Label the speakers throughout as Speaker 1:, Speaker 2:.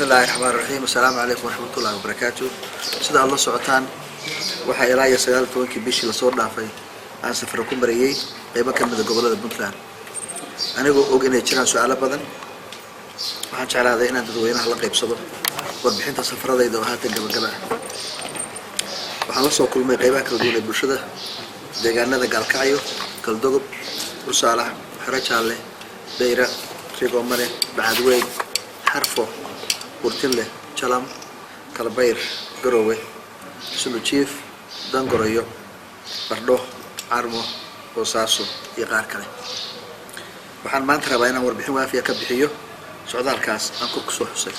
Speaker 1: بسم الله الرحمن الرحيم. السلام عليكم ورحمة الله وبركاته. سيدا الله سعطان waxaa ilaa iyo 19 bishii la soo dhaafay aan safar ku marayay qaybo ka mid ah gobolada Puntland anigoo og inay jiraan su'aalo badan waxaan jeclaaday inaan dadweynaha la qaybsado warbixinta safaradayda oo haatan gabagaba waxaan la soo kulmay qaybaha kala duwan ee bulshada deegaanada Gaalkacyo, Galdogob, Usaalax, Xarajaale, Beira, Rigomare, Bacadweyn, Xarfo, Burtinle, Jalam, Kalbayr, Garowe, Sulujiif, Dangoroyo, Bardho, Carmo, Boosaaso iyo qaar kale. Waxaan maanta rabaa inaan warbixin waafiya ka bixiyo socdaalkaas aan ku soo xusay.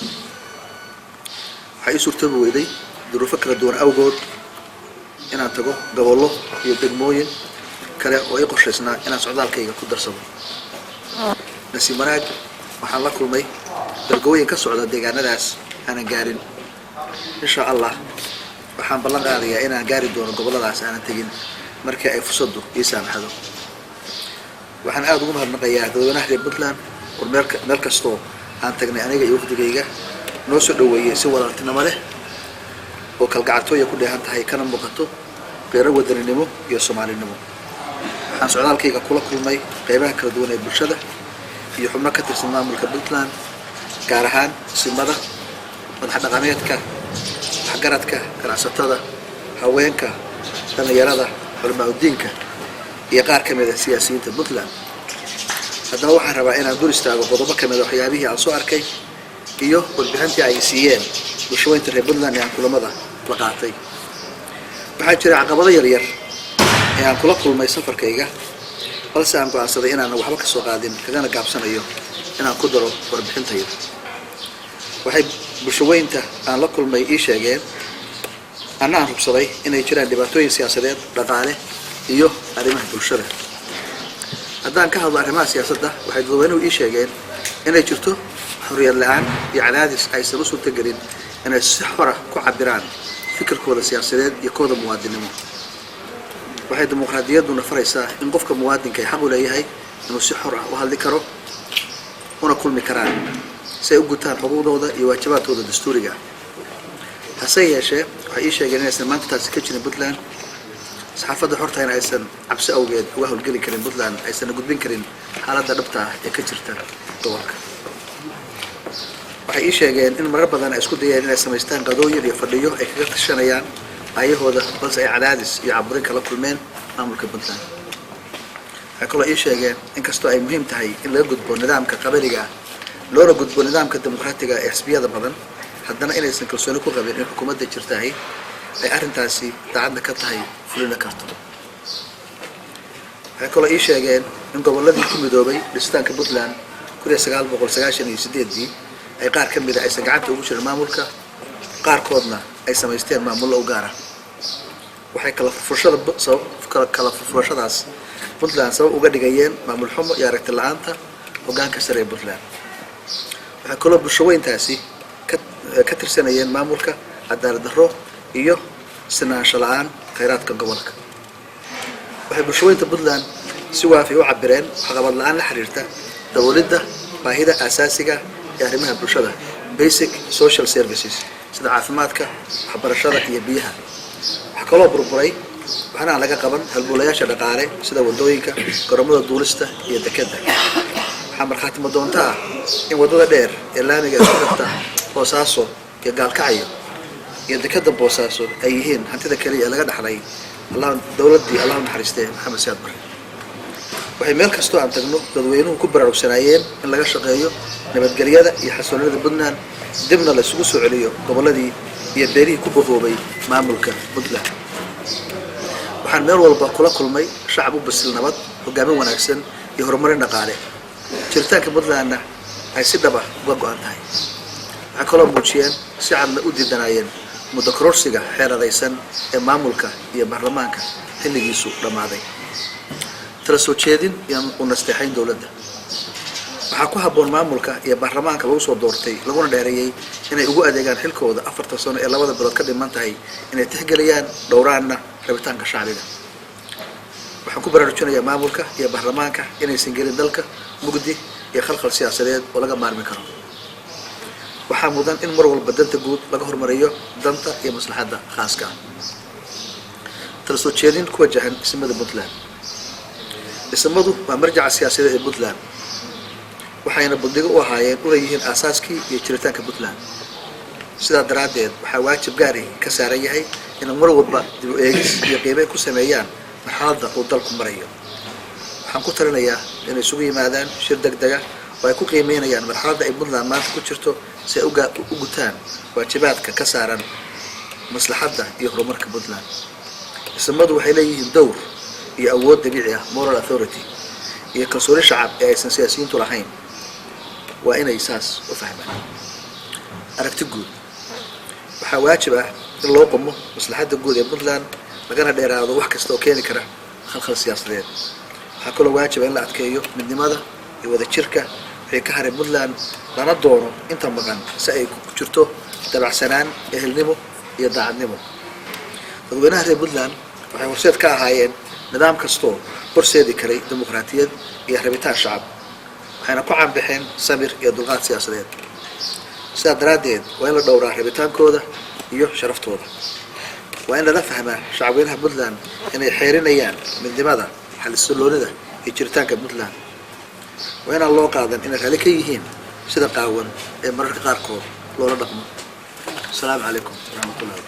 Speaker 1: Waxay suurtoobi weyday duruufo kala duwan awgood inaan tago gobollo iyo degmooyin kale oo ay qorshaysnaa inaan socdaalkayga ku darsado. Nasiib wanaag waxaan la kulmay dalgooyin ka socda deegaanadaas aanan gaarin. Insha Allah waxaan ballan qaadayaa inaan gaari doono goboladaas aanan tagin markii ay fursadu ii saamaxdo. waxaan aad ugu mahadnaqayaa dadweynaha reer Puntland oo meel kastoo aan tagnay aniga iyo waqtigayga noo soo dhaweeyay si walaaltinimo leh oo kalgacaltooy ku dheehan tahay kana muuqato qeyro wadaninimo iyo Soomaalinimo. waxaan socdaalkayga kula kulmay qaybaha kala duwan ee bulshada iyo xubno ka tirsan maamulka Puntland gaar ahaan simada madax dhaqameedka waxgaradka ganacsatada haweenka dhalinyarada culimada iyo qaar kamid ah siyaasiyiinta Puntland. haddaba waxaan rabaa inaan dul istaago qodobo kamid ah waxyaabihii aan soo arkay iyo warbixintii ay siiyeen bulshooyinka reer Puntland ee aan kulamada la qaatay. waxaa jira caqabado yaryar ee aan kula kulmay safarkayga balse aan go'aansaday inaan waxba ka soo qaadin kagana gaabsanayo inaan ku daro warbixintayda. waxay bulshooyinka aan la kulmay ii sheegeen anaan hubsaday inay jiraan dhibaatooyin siyaasadeed dhaqaale iyo arrimaha bulshada. haddaan ka hadlo arrimaha siyaasadda waxay dadweynuhu ii sheegeen inay jirto xorriyad la'aan iyo cadaadis aysan u suurtagelin inay si xor ah ku cabiraan fikirkooda siyaasadeed iyo kooda muwaadinimo. waxay dimuqraadiyadduna faraysaa in qofka muwaadinka ay xaq u leeyahay inuu si xor ah u hadli karo una kulmi karaan si ay u gutaan xuquuqdooda iyo waajibaadkooda dastuuriga ah. hase yeeshee waxay ii sheegeen inaysan maanta taasi ka jirin Puntland. saxaafadda xorta in aysan cabsi awgeed uga howlgeli karin Puntland aysan gudbin karin xaaladda dhabta ah ee ka jirta gobolka. waxay ii sheegeen in marar badan ay isku dayeen inay samaystaan qadooyin iyo fadhiyo ay kaga tashanayaan ayahooda balse ay cadaadis iyo caburin kala kulmeen maamulka Puntland. waxay kaloo ii sheegeen inkastoo ay muhiim tahay in laga gudbo nidaamka qabaliga ah loona gudbo nidaamka dimuqraatiga ee xisbiyada badan haddana inaysan kalsooni ku qabin in xukuumadda jirtahay ay arrintaasi daacadna ka tahay fulina karto. waxay kaloo ii sheegeen in gobolladii ku midoobay dhisitaanka Puntland 1998 ay qaar ka mid ah aysan gacanta ugu jirin maamulka qaarkoodna ay samaysteen maamullo u gaar ah. waxay kala furfurashadaas Puntland sabab uga dhigayeen maamul xumo iyo aragti la'aanta hoggaanka sare ee Puntland. waxay kaloo bulshooyintaasi ka tirsanayeen maamulka cadaalad darro iyo sinaansho la'aan kheyraadka gobolka. waxay bulshooyinka Puntland si waafi u cabireen waxqabad la'aan la xiriirta dawladda baahida aasaasiga ee arrimaha bulshada basic social services sida caafimaadka waxbarashada iyo biyaha. waxa kaloo burburay waxaana aan laga qaban halbulayaasha dhaqaale sida wadooyinka garoomada duulista iyo dekedda. waxaa markhaati doonta ah in wadada dheer ee laamiga isku xirta Boosaaso iyo Gaalkacyo iyo dekedda Boosaaso ay yihiin hantida kaliya laga dhaxlay dawladdii Allah naxariistay Maxamed Siyaad Barre. waxay meel kastoo aan tagno dadweynuhu ku baraarugsanaayeen in laga shaqeeyo nabadgelyada iyo xasilloonida Puntland dibna la isugu soo celiyo gobolladii iyo beerihii ku bahoobay maamulka Puntland. waxaan meel walba kula kulmay shacab u bisil nabad hogaamin wanaagsan iyo horumarin dhaqaale. jiritaanka Puntlandna ay si dhab ah uga go'an tahay. waxay kaloo muujiyeen si cadna u diidanayeen muddo kororsiga xeeradaysan ee maamulka iyo baarlamaanka xilligiisu dhammaaday. tala soo jeedin iyo u nasteexayn dawladda. waxaa ku habboon maamulka iyo baarlamaanka lagu soo doortay laguna dheereeyay inay ugu adeegaan xilkooda 4 sano ee labada bilood ka dhiman tahay inay tixgeliyaan dhowraanna rabitaanka shacbiga. waxaan ku baraarujinayaa maamulka iyo baarlamaanka inaysan gelin dalka mugdi iyo khalkhal siyaasadeed oo laga maarmi karo. waxaa mudan in mar walba danta guud laga hormariyo danta iyo maslaxadda khaaska ah. tala soo jeedin ku wajahan ismada Puntland. ismadu waa marjaca siyaasadeed ee Puntland, waxayna bandhigo u ahaayeen una yihiin aasaaskii iyo jiritaanka Puntland. sidaa daraaddeed waxaa waajib gaar ah ka saaran yahay in mar walba dib u eegis iyo qiimeyn ku sameeyaan marxaladda uu dalku marayo. waxaan ku talinayaa inay isugu yimaadaan shir degdeg ah oo ay ku qiimeynayaan marxaladda ay Puntland maanta ku jirto si ay u gutaan waajibaadka ka saaran maslaxadda iyo horumarka Puntland. ismadu waxay leeyihiin dowr iyo awood dabiici ah, moral authority, iyo kalsooni shacab ee aysan siyaasiyiintu lahayn. waa inay saas u fahmaan. aragti guud waxaa waajib ah in loo qamo maslaxadda guud ee Puntland lagana dheeraado wax kasta oo keeni kara khalkhal siyaasadeed. waxaa kaloo waajib ah in la adkeeyo midnimada iyo wadajirka wixii ka haray Puntland, lana doono inta maqan si ay ku jirto dabacsanaan, ehelnimo iyo daacadnimo. dadweynaha reer Puntland waxay horseed ka ahaayeen nidaam kastoo horseedi karay dimuqraadiyad iyo rabitaan shacab, waxayna ku caanbaxeen samir iyo dulqaad siyaasadeed. sidaa daraaddeed waa in la dhowraa rabitaankooda iyo sharaftooda. waa in lala fahmaa shacabweynaha Puntland inay xeerinayaan midnimada, xasilloonida iyo jiritaanka Puntland. waa inaan loo qaadan inay raalli ka yihiin sida qaawan ee mararka qaarkood loola dhaqmo. asalaamu calaykum waraxmatullahi.